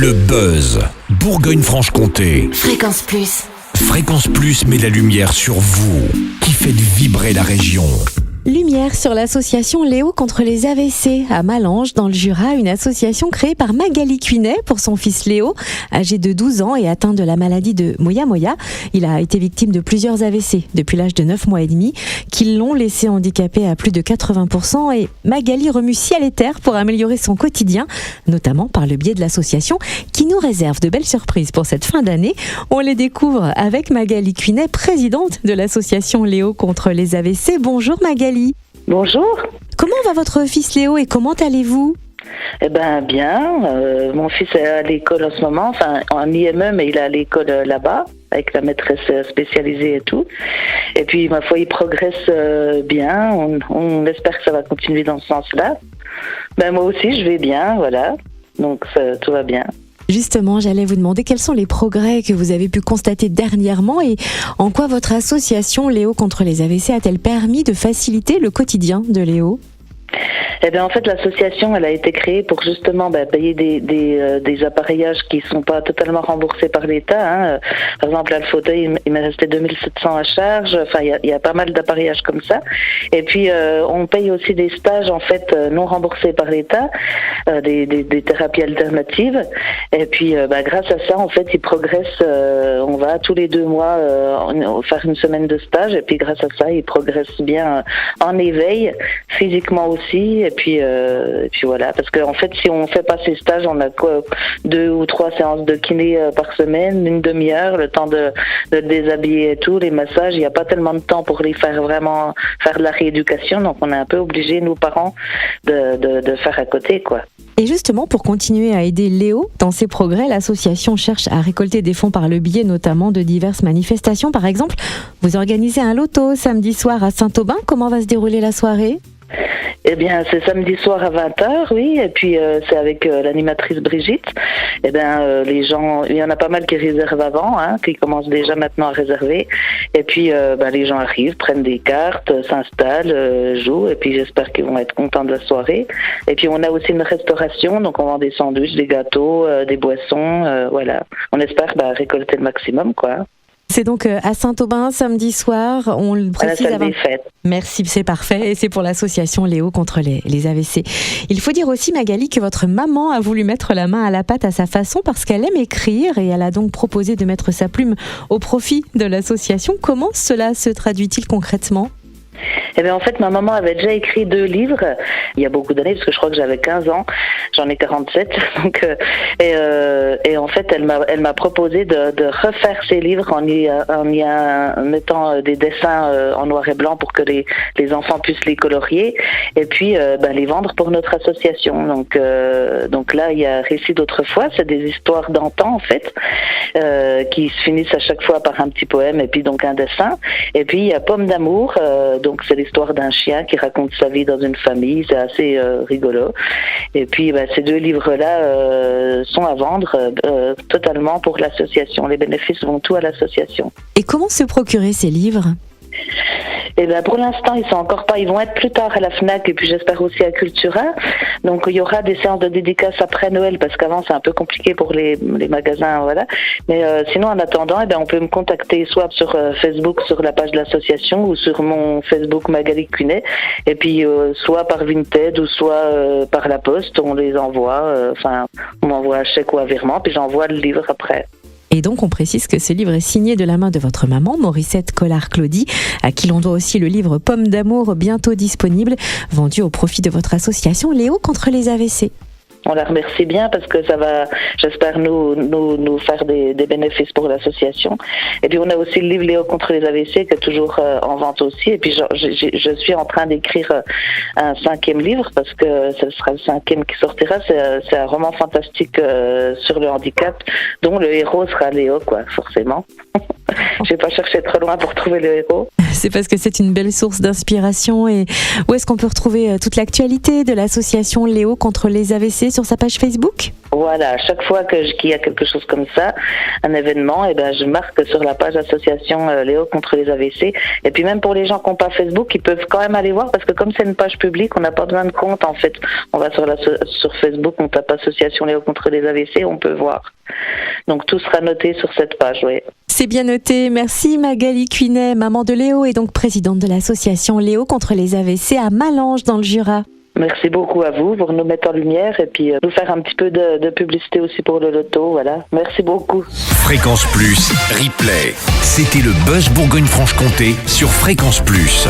Le buzz, Bourgogne-Franche-Comté. Fréquence Plus. Fréquence Plus met la lumière sur vous, qui faites vibrer la région. Lumière sur l'association Léo contre les AVC à Malange dans le Jura, une association créée par Magali Cuinet pour son fils Léo, âgé de 12 ans et atteint de la maladie de Moya-Moya. Il a été victime de plusieurs AVC depuis l'âge de 9 mois et demi, qui l'ont laissé handicapé à plus de 80%, et Magali remue ciel et terre pour améliorer son quotidien, notamment par le biais de l'association qui nous réserve de belles surprises pour cette fin d'année. On les découvre avec Magali Cuinet, présidente de l'association Léo contre les AVC. Bonjour Magali. Bonjour. Comment va votre fils Léo et comment allez-vous ? Eh ben bien, mon fils est à l'école en ce moment, enfin en IME, mais il est à l'école là-bas, avec la maîtresse spécialisée et tout. Et puis ma foi, il progresse bien, on espère que ça va continuer dans ce sens-là. Ben moi aussi je vais bien, voilà, donc tout va bien. Justement, j'allais vous demander quels sont les progrès que vous avez pu constater dernièrement et en quoi votre association Léo contre les AVC a-t-elle permis de faciliter le quotidien de Léo ? Eh bien, en fait, l'association, elle a été créée pour justement payer des appareillages qui sont pas totalement remboursés par l'État. Par exemple, là, le fauteuil, il m'est resté 2700 à charge. Enfin, il y a pas mal d'appareillages comme ça. Et puis, on paye aussi des stages, en fait, non remboursés par l'État, des thérapies alternatives. Et puis, grâce à ça, en fait, il progresse. On va tous les 2 mois faire une semaine de stage. Et puis, grâce à ça, il progresse bien en éveil, physiquement aussi. Et puis voilà, parce qu'en fait, si on fait pas ces stages, on a 2 ou 3 séances de kiné par semaine, une demi-heure, le temps de déshabiller et tout, les massages, il n'y a pas tellement de temps pour les faire vraiment faire de la rééducation, donc on est un peu obligés, nous parents, de faire à côté, quoi. Et justement, pour continuer à aider Léo dans ses progrès, l'association cherche à récolter des fonds par le biais notamment de diverses manifestations. Par exemple, vous organisez un loto samedi soir à Saint-Aubin. Comment va se dérouler la soirée ? Eh bien, c'est samedi soir à 20h, oui, et puis c'est avec l'animatrice Brigitte. Eh bien, les gens, il y en a pas mal qui réservent avant, qui commencent déjà maintenant à réserver. Et puis, les gens arrivent, prennent des cartes, s'installent, jouent, et puis j'espère qu'ils vont être contents de la soirée. Et puis, on a aussi une restauration, donc on vend des sandwichs, des gâteaux, des boissons, voilà. On espère récolter le maximum, quoi. C'est donc à Saint-Aubin, samedi soir, on le précise à la salle des fêtes. Merci, c'est parfait. Et c'est pour l'association Léo contre les AVC. Il faut dire aussi, Magali, que votre maman a voulu mettre la main à la pâte à sa façon parce qu'elle aime écrire et elle a donc proposé de mettre sa plume au profit de l'association. Comment cela se traduit-il concrètement ? Eh bien, en fait, ma maman avait déjà écrit 2 livres il y a beaucoup d'années, parce que je crois que j'avais 15 ans, j'en ai 47, donc et en fait, elle m'a proposé de refaire ces livres en y mettant des dessins en noir et blanc pour que les enfants puissent les colorier et puis les vendre pour notre association. Donc là, il y a Récits d'autrefois, c'est des histoires d'antan en fait, qui se finissent à chaque fois par un petit poème et puis donc un dessin. Et puis il y a Pomme d'amour, donc c'est l'histoire d'un chien qui raconte sa vie dans une famille, c'est assez rigolo. Et puis ces 2 livres-là sont à vendre totalement pour l'association. Les bénéfices vont tout à l'association. Et comment se procurer ces livres ? Et pour l'instant, ils sont encore pas. Ils vont être plus tard à la Fnac et puis j'espère aussi à Cultura. Donc il y aura des séances de dédicaces après Noël parce qu'avant c'est un peu compliqué pour les magasins, voilà. Mais sinon, en attendant, on peut me contacter soit sur Facebook sur la page de l'association ou sur mon Facebook Magali Cuinet. Et puis soit par Vinted ou soit par la poste, on les envoie. On m'envoie un chèque ou un virement puis j'envoie le livre après. Et donc, on précise que ce livre est signé de la main de votre maman, Morissette Collard-Claudie, à qui l'on doit aussi le livre Pomme d'amour, bientôt disponible, vendu au profit de votre association Léo contre les AVC. On la remercie bien parce que ça va, j'espère, nous faire des bénéfices pour l'association. Et puis on a aussi le livre Léo contre les AVC qui est toujours en vente aussi. Et puis je suis en train d'écrire un 5e livre parce que ce sera le 5e qui sortira. C'est un roman fantastique sur le handicap dont le héros sera Léo, quoi, forcément. Je vais pas chercher trop loin pour trouver le héros. C'est parce que c'est une belle source d'inspiration. Et où est-ce qu'on peut retrouver toute l'actualité de l'association Léo contre les AVC sur sa page Facebook ? Voilà, chaque fois qu'il y a quelque chose comme ça, un événement, je marque sur la page association Léo contre les AVC. Et puis même pour les gens qui n'ont pas Facebook, ils peuvent quand même aller voir parce que comme c'est une page publique, on n'a pas besoin de compte en fait. On va sur Facebook, on tape association Léo contre les AVC, on peut voir. Donc tout sera noté sur cette page, oui. C'est bien noté. Merci Magali Cuinet, maman de Léo et donc présidente de l'association Léo contre les AVC à Malanges dans le Jura. Merci beaucoup à vous pour nous mettre en lumière et puis nous faire un petit peu de publicité aussi pour le loto, voilà. Merci beaucoup. Fréquence Plus, replay. C'était le Buzz Bourgogne-Franche-Comté sur Fréquence Plus.